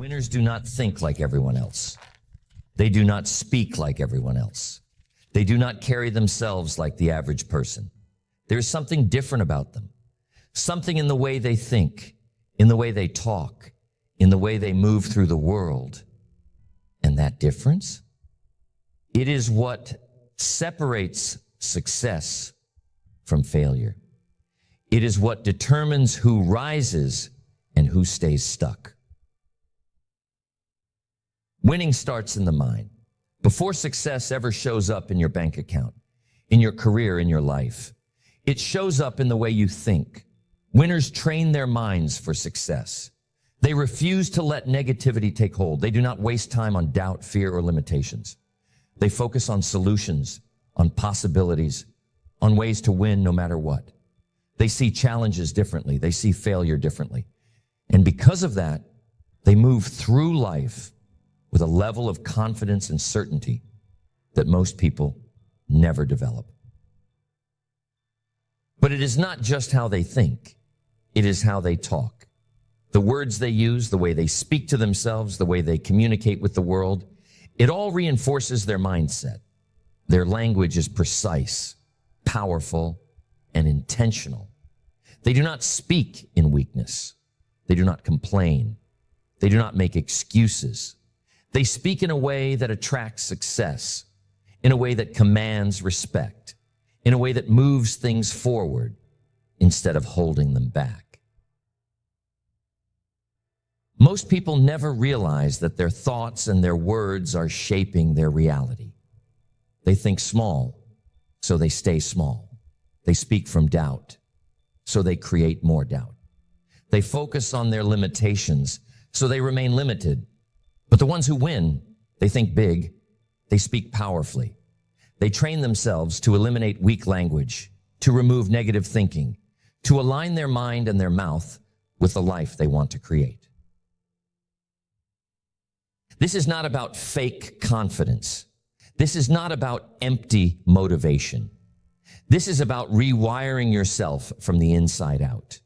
Winners do not think like everyone else. They do not speak like everyone else. They do not carry themselves like the average person. There is something different about them. Something in the way they think, in the way they talk, in the way they move through the world. And that difference? It is what separates success from failure. It is what determines who rises and who stays stuck. Winning starts in the mind. Before success ever shows up in your bank account, in your career, in your life, it shows up in the way you think. Winners train their minds for success. They refuse to let negativity take hold. They do not waste time on doubt, fear, or limitations. They focus on solutions, on possibilities, on ways to win no matter what. They see challenges differently. They see failure differently. And because of that, they move through life with a level of confidence and certainty that most people never develop. But it is not just how they think. It is how they talk. The words they use, the way they speak to themselves, the way they communicate with the world, it all reinforces their mindset. Their language is precise, powerful, and intentional. They do not speak in weakness. They do not complain. They do not make excuses. They speak in a way that attracts success, in a way that commands respect, in a way that moves things forward instead of holding them back. Most people never realize that their thoughts and their words are shaping their reality. They think small, so they stay small. They speak from doubt, so they create more doubt. They focus on their limitations, so they remain limited. But the ones who win, they think big, they speak powerfully. They train themselves to eliminate weak language, to remove negative thinking, to align their mind and their mouth with the life they want to create. This is not about fake confidence. This is not about empty motivation. This is about rewiring yourself from the inside out,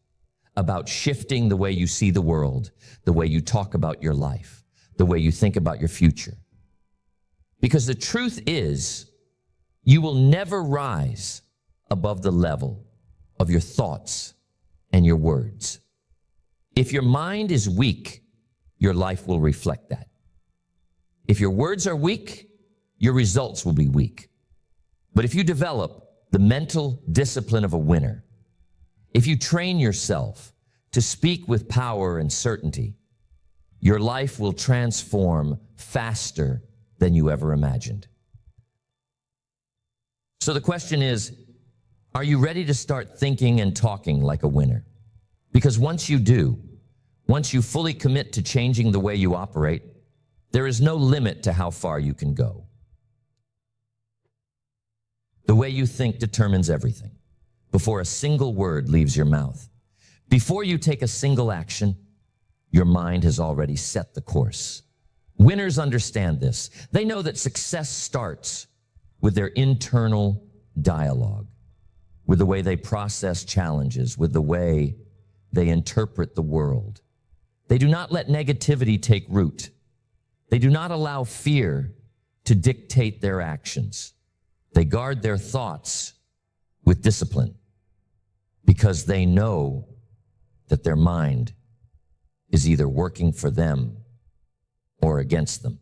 about shifting the way you see the world, the way you talk about your life, the way you think about your future. Because the truth is, you will never rise above the level of your thoughts and your words. If your mind is weak, your life will reflect that. If your words are weak, your results will be weak. But if you develop the mental discipline of a winner, if you train yourself to speak with power and certainty, your life will transform faster than you ever imagined. So the question is, are you ready to start thinking and talking like a winner? Because once you do, once you fully commit to changing the way you operate, there is no limit to how far you can go. The way you think determines everything. Before a single word leaves your mouth, before you take a single action, your mind has already set the course. Winners understand this. They know that success starts with their internal dialogue, with the way they process challenges, with the way they interpret the world. They do not let negativity take root. They do not allow fear to dictate their actions. They guard their thoughts with discipline because they know that their mind is either working for them or against them.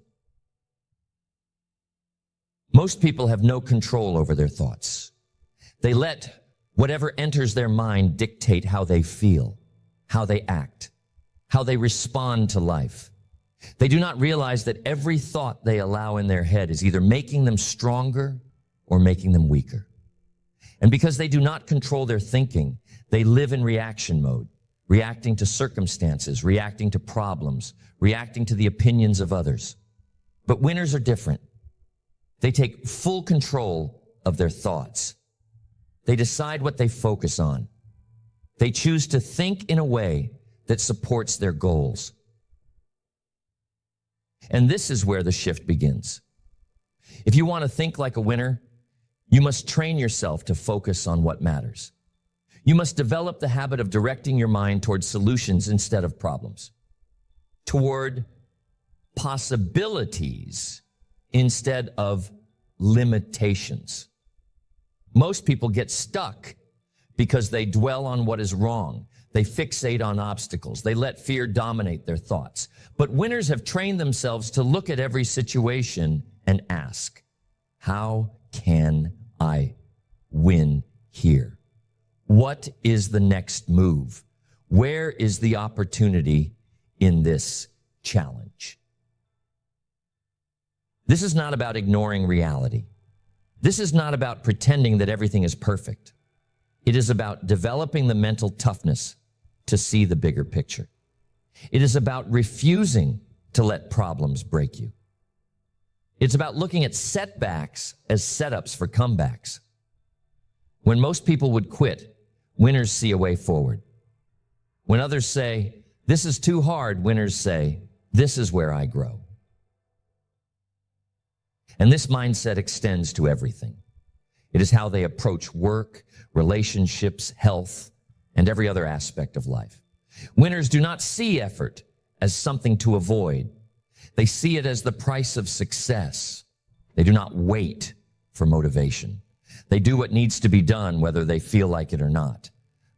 Most people have no control over their thoughts. They let whatever enters their mind dictate how they feel, how they act, how they respond to life. They do not realize that every thought they allow in their head is either making them stronger or making them weaker. And because they do not control their thinking, they live in reaction mode, reacting to circumstances, reacting to problems, reacting to the opinions of others. But winners are different. They take full control of their thoughts. They decide what they focus on. They choose to think in a way that supports their goals. And this is where the shift begins. If you want to think like a winner, you must train yourself to focus on what matters. You must develop the habit of directing your mind toward solutions instead of problems, toward possibilities instead of limitations. Most people get stuck because they dwell on what is wrong. They fixate on obstacles. They let fear dominate their thoughts. But winners have trained themselves to look at every situation and ask, how can I win here? What is the next move? Where is the opportunity in this challenge? This is not about ignoring reality. This is not about pretending that everything is perfect. It is about developing the mental toughness to see the bigger picture. It is about refusing to let problems break you. It's about looking at setbacks as setups for comebacks. When most people would quit, winners see a way forward. When others say, this is too hard, winners say, this is where I grow. And this mindset extends to everything. It is how they approach work, relationships, health, and every other aspect of life. Winners do not see effort as something to avoid. They see it as the price of success. They do not wait for motivation. They do what needs to be done, whether they feel like it or not.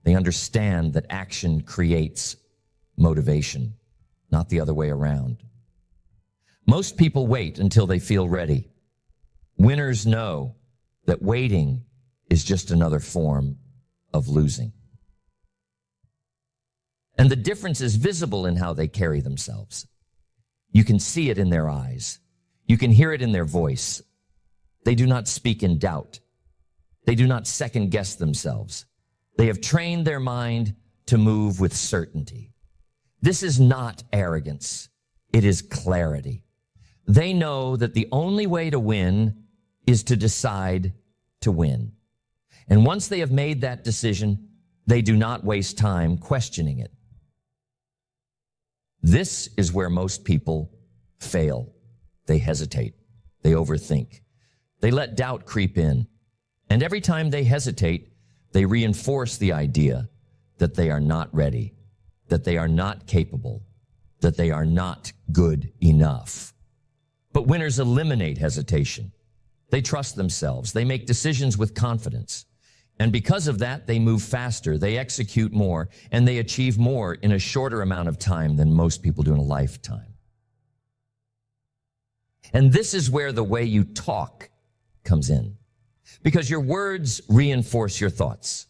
They understand that action creates motivation, not the other way around. Most people wait until they feel ready. Winners know that waiting is just another form of losing. And the difference is visible in how they carry themselves. You can see it in their eyes. You can hear it in their voice. They do not speak in doubt. They do not second guess themselves. They have trained their mind to move with certainty. This is not arrogance. It is clarity. They know that the only way to win is to decide to win. And once they have made that decision, they do not waste time questioning it. This is where most people fail. They hesitate. They overthink. They let doubt creep in. And every time they hesitate, they reinforce the idea that they are not ready, that they are not capable, that they are not good enough. But winners eliminate hesitation. They trust themselves. They make decisions with confidence. And because of that, they move faster, they execute more, and they achieve more in a shorter amount of time than most people do in a lifetime. And this is where the way you talk comes in. Because your words reinforce your thoughts.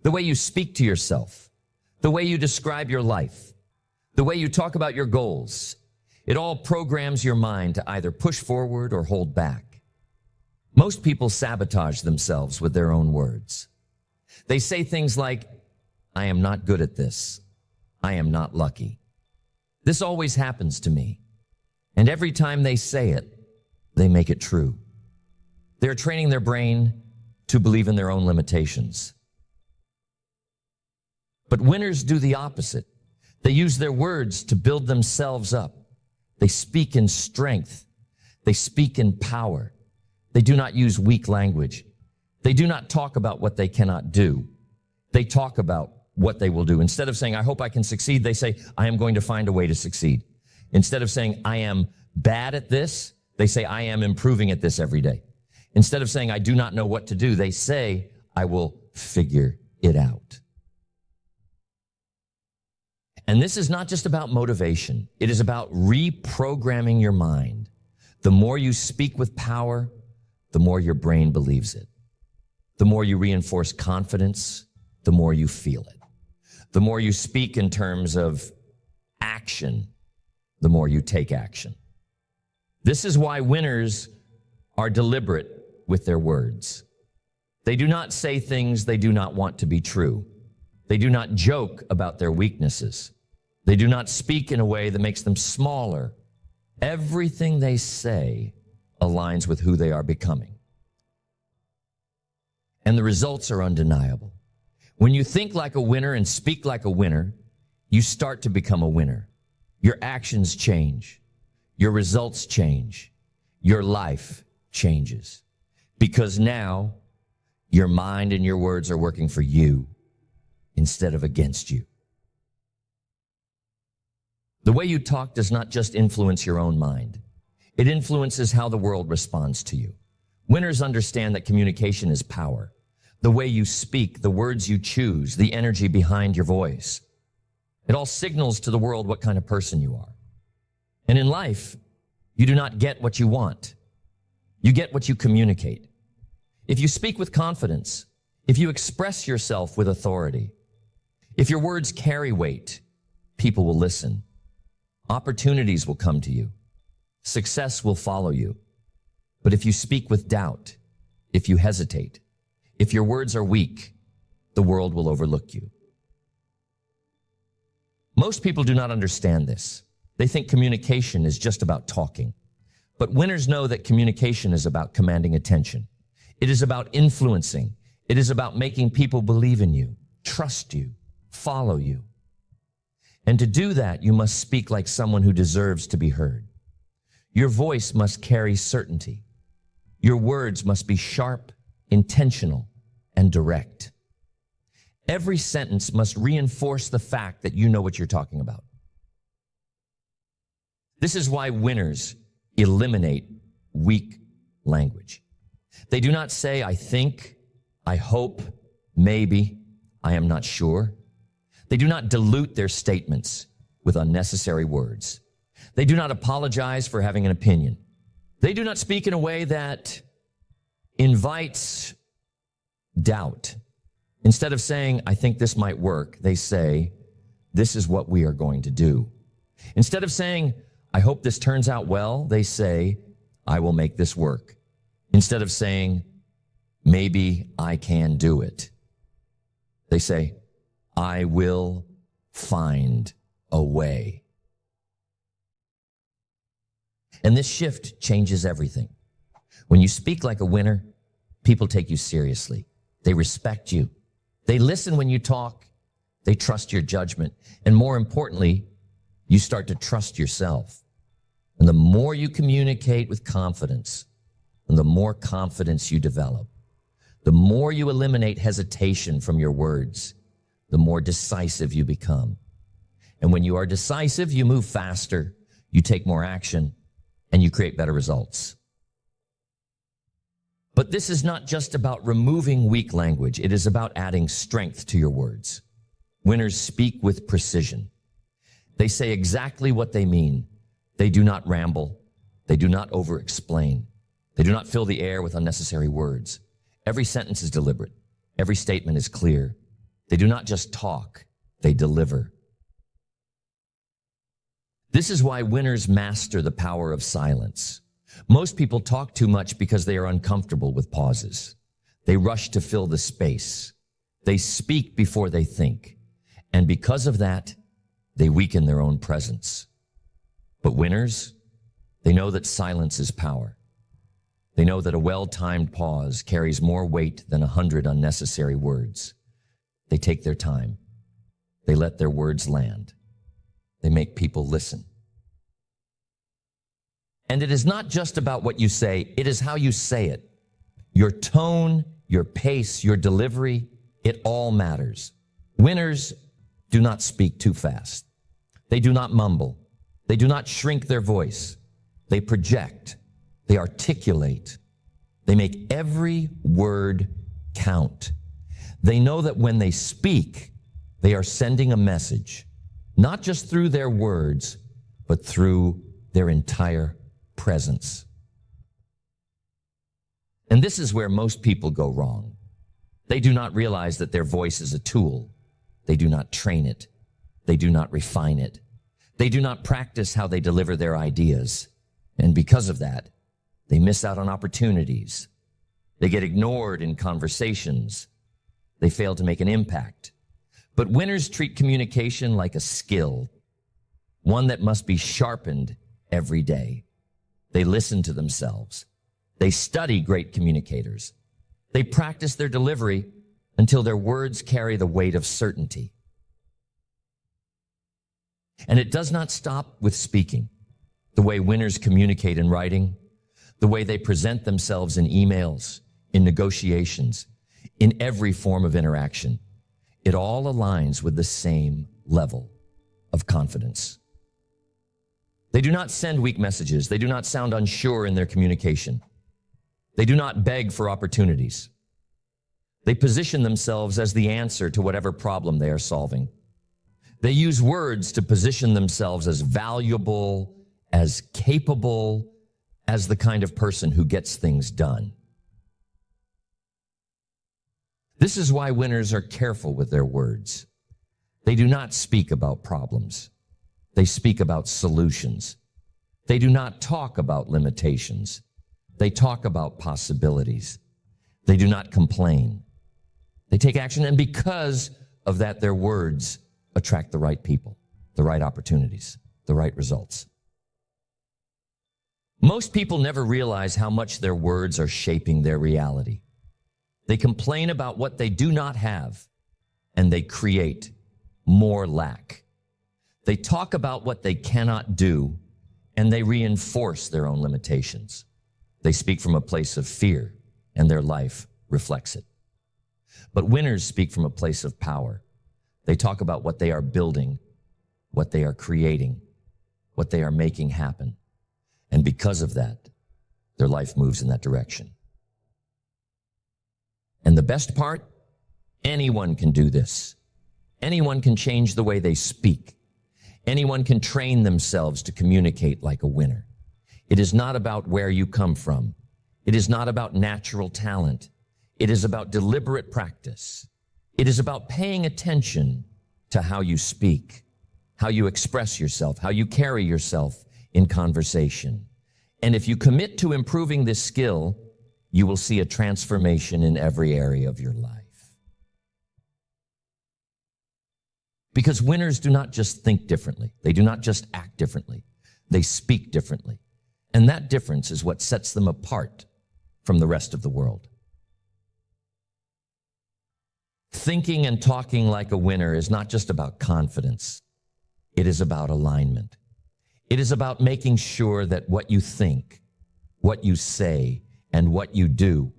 The way you speak to yourself, the way you describe your life, the way you talk about your goals, it all programs your mind to either push forward or hold back. Most people sabotage themselves with their own words. They say things like, I am not good at this. I am not lucky. This always happens to me. And every time they say it, they make it true. They're training their brain to believe in their own limitations. But winners do the opposite. They use their words to build themselves up. They speak in strength. They speak in power. They do not use weak language. They do not talk about what they cannot do. They talk about what they will do. Instead of saying, I hope I can succeed, they say, I am going to find a way to succeed. Instead of saying, I am bad at this, they say, I am improving at this every day. Instead of saying, I do not know what to do, they say, I will figure it out. And this is not just about motivation. It is about reprogramming your mind. The more you speak with power, the more your brain believes it. The more you reinforce confidence, the more you feel it. The more you speak in terms of action, the more you take action. This is why winners are deliberate with their words. They do not say things they do not want to be true. They do not joke about their weaknesses. They do not speak in a way that makes them smaller. Everything they say aligns with who they are becoming. And the results are undeniable. When you think like a winner and speak like a winner, you start to become a winner. Your actions change. Your results change. Your life changes. Because now your mind and your words are working for you instead of against you. The way you talk does not just influence your own mind. It influences how the world responds to you. Winners understand that communication is power. The way you speak, the words you choose, the energy behind your voice. It all signals to the world what kind of person you are. And in life, you do not get what you want. You get what you communicate. If you speak with confidence, if you express yourself with authority, if your words carry weight, people will listen. Opportunities will come to you. Success will follow you. But if you speak with doubt, if you hesitate, if your words are weak, the world will overlook you. Most people do not understand this. They think communication is just about talking. But winners know that communication is about commanding attention. It is about influencing. It is about making people believe in you, trust you, follow you. And to do that, you must speak like someone who deserves to be heard. Your voice must carry certainty. Your words must be sharp, intentional, and direct. Every sentence must reinforce the fact that you know what you're talking about. This is why winners eliminate weak language. They do not say, I think, I hope, maybe, I am not sure. They do not dilute their statements with unnecessary words. They do not apologize for having an opinion. They do not speak in a way that invites doubt. Instead of saying, I think this might work, they say, this is what we are going to do. Instead of saying, I hope this turns out well, they say, I will make this work. Instead of saying, maybe I can do it, they say, I will find a way. And this shift changes everything. When you speak like a winner, people take you seriously. They respect you. They listen when you talk. They trust your judgment. And more importantly, you start to trust yourself. And the more you communicate with confidence, and the more confidence you develop, the more you eliminate hesitation from your words, the more decisive you become. And when you are decisive, you move faster, you take more action, and you create better results. But this is not just about removing weak language. It is about adding strength to your words. Winners speak with precision. They say exactly what they mean. They do not ramble. They do not over-explain. They do not fill the air with unnecessary words. Every sentence is deliberate. Every statement is clear. They do not just talk, they deliver. This is why winners master the power of silence. Most people talk too much because they are uncomfortable with pauses. They rush to fill the space. They speak before they think. And because of that, they weaken their own presence. But winners, they know that silence is power. They know that a well-timed pause carries more weight than 100 unnecessary words. They take their time. They let their words land. They make people listen. And it is not just about what you say, it is how you say it. Your tone, your pace, your delivery, it all matters. Winners do not speak too fast. They do not mumble. They do not shrink their voice. They project. They articulate. They make every word count. They know that when they speak, they are sending a message, not just through their words, but through their entire presence. And this is where most people go wrong. They do not realize that their voice is a tool. They do not train it. They do not refine it. They do not practice how they deliver their ideas. And because of that, they miss out on opportunities. They get ignored in conversations. They fail to make an impact. But winners treat communication like a skill, one that must be sharpened every day. They listen to themselves. They study great communicators. They practice their delivery until their words carry the weight of certainty. And it does not stop with speaking. The way winners communicate in writing, the way they present themselves in emails, in negotiations, in every form of interaction, it all aligns with the same level of confidence. do not send weak messages. They do not sound unsure in their communication. They do not beg for opportunities. They position themselves as the answer to whatever problem they are solving. They use words to position themselves as valuable, as capable, as the kind of person who gets things done. This is why winners are careful with their words. They do not speak about problems. They speak about solutions. They do not talk about limitations. They talk about possibilities. They do not complain. They take action, and because of that, their words attract the right people, the right opportunities, the right results. Most people never realize how much their words are shaping their reality. They complain about what they do not have, and they create more lack. They talk about what they cannot do, and they reinforce their own limitations. They speak from a place of fear, and their life reflects it. But winners speak from a place of power. They talk about what they are building, what they are creating, what they are making happen. And because of that, their life moves in that direction. And the best part, anyone can do this. Anyone can change the way they speak. Anyone can train themselves to communicate like a winner. It is not about where you come from. It is not about natural talent. It is about deliberate practice. It is about paying attention to how you speak, how you express yourself, how you carry yourself in conversation. And if you commit to improving this skill, you will see a transformation in every area of your life. Because winners do not just think differently. They do not just act differently. They speak differently. And that difference is what sets them apart from the rest of the world. Thinking and talking like a winner is not just about confidence. It is about alignment. It is about making sure that what you think, what you say, and what you do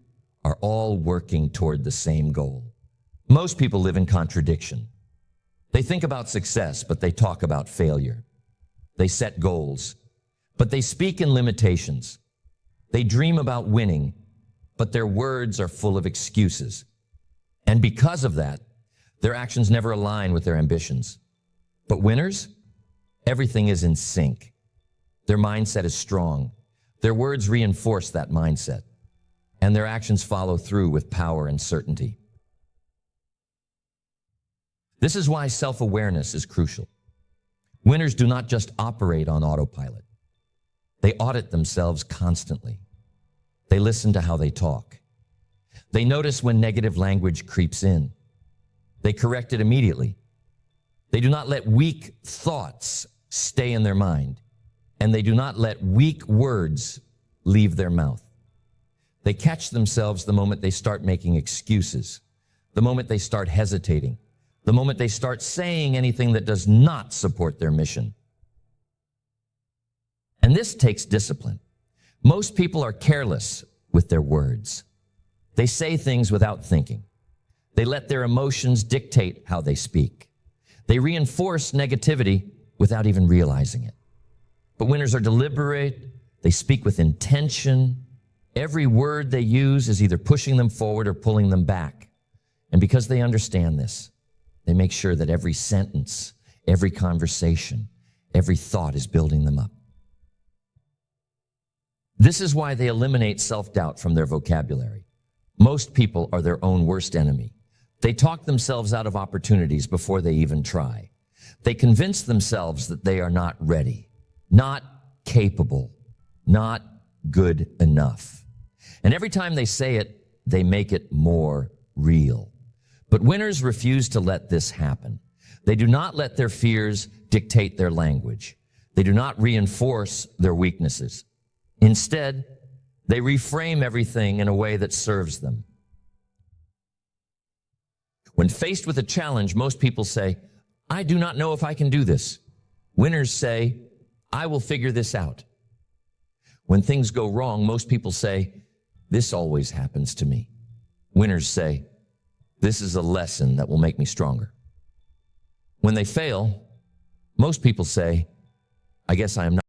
are all working toward the same goal. Most people live in contradiction. They think about success, but they talk about failure. They set goals, but they speak in limitations. They dream about winning, but their words are full of excuses. And because of that, their actions never align with their ambitions. But winners, everything is in sync. Their mindset is strong. Their words reinforce that mindset, and their actions follow through with power and certainty. This is why self-awareness is crucial. Winners do not just operate on autopilot. They audit themselves constantly. They listen to how they talk. They notice when negative language creeps in. They correct it immediately. They do not let weak thoughts stay in their mind, and they do not let weak words leave their mouth. They catch themselves the moment they start making excuses, the moment they start hesitating, the moment they start saying anything that does not support their mission. And this takes discipline. Most people are careless with their words. They say things without thinking. They let their emotions dictate how they speak. They reinforce negativity without even realizing it. But winners are deliberate. They speak with intention. Every word they use is either pushing them forward or pulling them back. And because they understand this, they make sure that every sentence, every conversation, every thought is building them up. This is why they eliminate self-doubt from their vocabulary. Most people are their own worst enemy. They talk themselves out of opportunities before they even try. They convince themselves that they are not ready, not capable, not good enough. And every time they say it, they make it more real. But winners refuse to let this happen. They do not let their fears dictate their language. They do not reinforce their weaknesses. Instead, they reframe everything in a way that serves them. When faced with a challenge, most people say, "I do not know if I can do this." Winners say, "I will figure this out." When things go wrong, most people say, "This always happens to me." Winners say, "This is a lesson that will make me stronger." When they fail, most people say, "I guess I am not